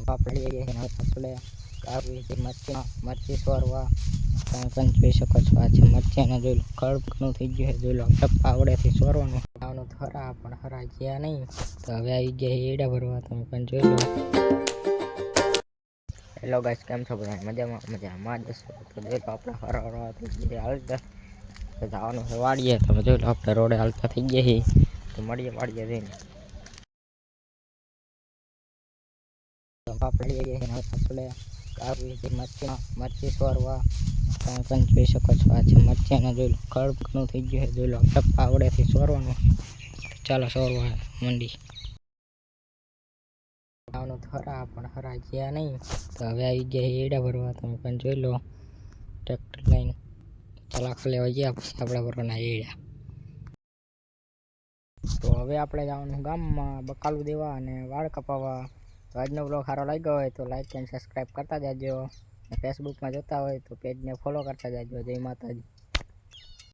આપણે આપણે આવી મરચી સોરવા તમે પણ જોઈ શકો છો. આ છે મરચીને જોઈ લો, કડક ઘણું થઈ ગયું છે. જોઈ લો પાવડેથી સોરવાનું આવવાનું હરા, પણ હરા ગયા નહીં. તો હવે આવી ગયા એડા ભરવા, તમે પણ જોઈ લો. હેલો ગાઈસ, કેમ છો બધા? મજામાં જ હશો. તો જોઈ લો આપણે હરા થઈ ગયા હાલતા જવાનું છે વાડીએ. તમે જોઈ લો આપણે રોડે હાલતા થઈ ગયા છીએ. તો મળીએ વાડીએ જઈને. આપણે આવી મરચી સોરવા તમે પણ જોઈ શકો છો. આ છે મરચીને જોઈ લો, કડક ઘણું થઈ ગયું છે. જોઈ લો પાવડેથી સોરવાનું. ચાલો સોરવા મંડી આવવાનું હરા, પણ હરા ગયા નહીં. તો હવે આવી ગયા એડા ભરવા, તમે પણ જોઈ લો. ટ્રેક્ટર લઈને ચલાખ લેવા ગયા પછી આપણે ભરવાના એડા. તો હવે આપણે જવાનું ગામમાં બકાલું દેવા અને વાળ કપાવવા. તો આજનો બ્લોગ સારો લાગ્યો હોય તો લાઈક અને સબસ્ક્રાઈબ કરતા જાજો. ફેસબુકમાં જોતા હોય તો પેજને ફોલો કરતા જાજો. જય માતાજી.